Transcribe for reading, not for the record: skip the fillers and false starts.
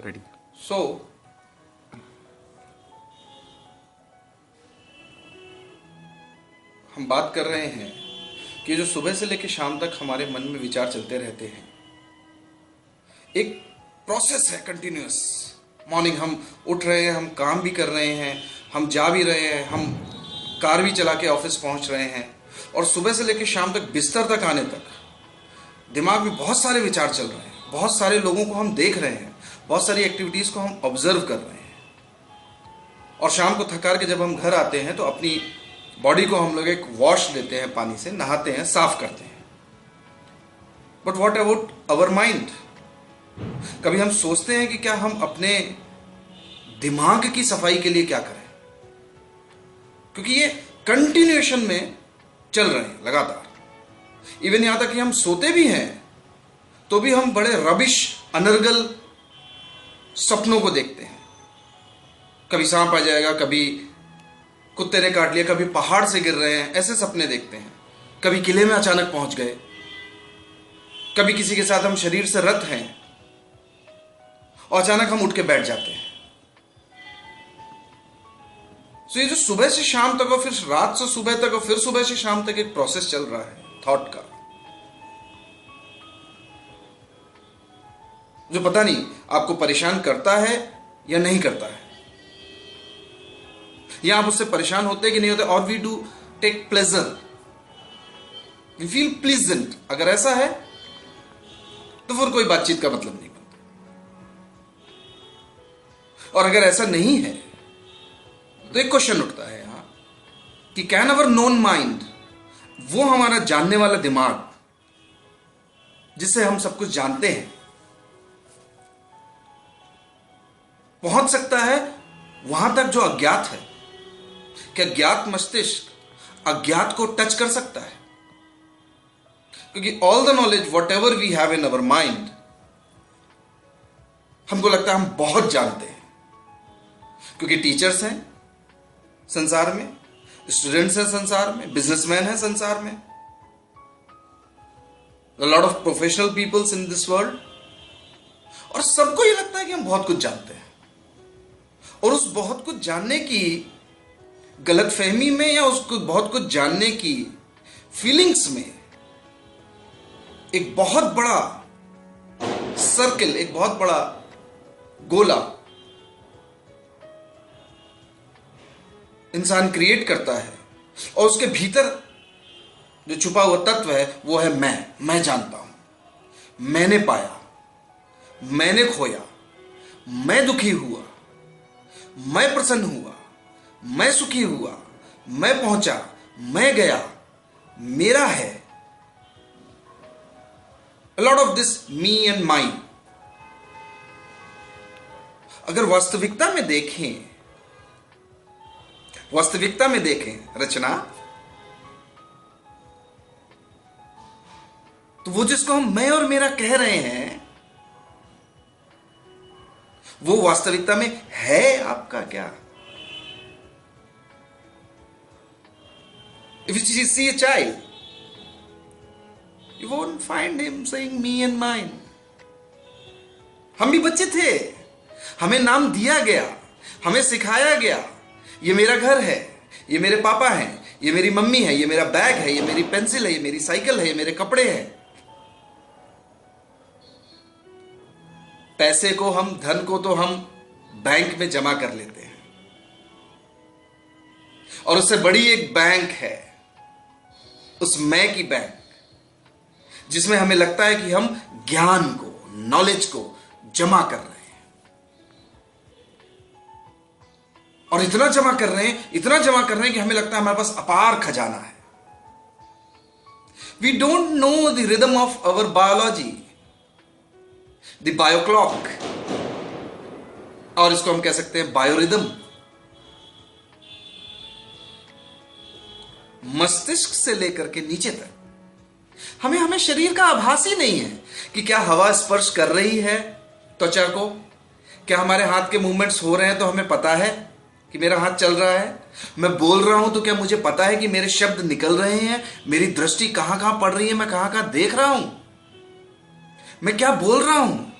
Ready. सो हम बात कर रहे हैं कि जो सुबह से लेकर शाम तक हमारे मन में विचार चलते रहते हैं, एक प्रोसेस है कंटिन्यूअस। मॉर्निंग हम उठ रहे हैं, हम काम भी कर रहे हैं, हम जा भी रहे हैं, हम कार भी चला के ऑफिस पहुंच रहे हैं, और सुबह से लेकर शाम तक बिस्तर तक आने तक दिमाग में बहुत सारे विचार चल रहे हैं, बहुत सारे लोगों को हम देख रहे हैं, बहुत सारी एक्टिविटीज को हम ऑब्जर्व कर रहे हैं। और शाम को थक के जब हम घर आते हैं तो अपनी बॉडी को हम लोग एक वॉश देते हैं, पानी से नहाते हैं, साफ करते हैं। But what about our mind? कभी हम सोचते हैं कि क्या हम अपने दिमाग की सफाई के लिए क्या करें? क्योंकि ये कंटिन्यूएशन में चल रहे हैं लगातार। इवन यहां तक कि हम सोते भी हैं तो भी हम बड़े रबिश अनर्गल सपनों को देखते हैं। कभी सांप आ जाएगा, कभी कुत्ते ने काट लिया, कभी पहाड़ से गिर रहे हैं, ऐसे सपने देखते हैं। कभी किले में अचानक पहुंच गए, कभी किसी के साथ हम शरीर से रत हैं और अचानक हम उठ के बैठ जाते हैं। तो ये जो सुबह से शाम तक और फिर रात से सुबह तक और फिर सुबह से शाम तक एक प्रोसेस चल रहा है थॉट का, जो पता नहीं आपको परेशान करता है या नहीं करता है, या आप उससे परेशान होते कि नहीं होते। और we do take pleasure, we feel pleasant. अगर ऐसा है तो फिर कोई बातचीत का मतलब नहीं बनता। और अगर ऐसा नहीं है तो एक क्वेश्चन उठता है यहां कि कैन अवर नोन माइंड, वो हमारा जानने वाला दिमाग जिससे हम सब कुछ जानते हैं, पहुंच सकता है वहां तक जो अज्ञात है? क्या ज्ञात मस्तिष्क अज्ञात को टच कर सकता है? क्योंकि all the knowledge whatever we have in our mind, हमको लगता है हम बहुत जानते हैं, क्योंकि टीचर्स हैं संसार में, स्टूडेंट्स हैं संसार में, बिजनेसमैन हैं संसार में, lot of professional peoples in this world, और सबको यह लगता है कि हम बहुत कुछ जानते हैं। और उस बहुत कुछ जानने की गलतफहमी में या उसको बहुत कुछ जानने की फीलिंग्स में एक बहुत बड़ा सर्किल, एक बहुत बड़ा गोला इंसान क्रिएट करता है, और उसके भीतर जो छुपा हुआ तत्व है वो है मैं जानता हूं, मैंने पाया, मैंने खोया, मैं दुखी हुआ, मैं प्रसन्न हुआ, मैं सुखी हुआ, मैं पहुंचा, मैं गया, मेरा है। A lot of this me and mine। अगर वास्तविकता में देखें रचना, तो वो जिसको हम मैं और मेरा कह रहे हैं, वो वास्तविकता में है आपका क्या? If you see a child, you won't find him saying me and mine। हम भी बच्चे थे, हमें नाम दिया गया, हमें सिखाया गया, ये मेरा घर है, ये मेरे पापा हैं, ये मेरी मम्मी है, ये मेरा बैग है, ये मेरी पेंसिल है, ये मेरी साइकिल है, ये मेरे कपड़े हैं। पैसे को हम, धन को तो हम बैंक में जमा कर लेते हैं, और उससे बड़ी एक बैंक है उस मैं की बैंक, जिसमें हमें लगता है कि हम ज्ञान को, नॉलेज को जमा कर रहे हैं। और इतना जमा कर रहे हैं कि हमें लगता है हमारे पास अपार खजाना है। We don't know the rhythm of our biology, the bioclock, और इसको हम कह सकते हैं बायोरिदम। मस्तिष्क से लेकर के नीचे तक हमें शरीर का आभास ही नहीं है कि क्या हवा स्पर्श कर रही है त्वचा को, क्या हमारे हाथ के मूवमेंट्स हो रहे हैं तो हमें पता है कि मेरा हाथ चल रहा है। मैं बोल रहा हूं तो क्या मुझे पता है कि मेरे शब्द निकल रहे हैं, मेरी दृष्टि कहां कहां पड़ रही है, मैं कहां कहां देख रहा हूं, मैं क्या बोल रहा हूं।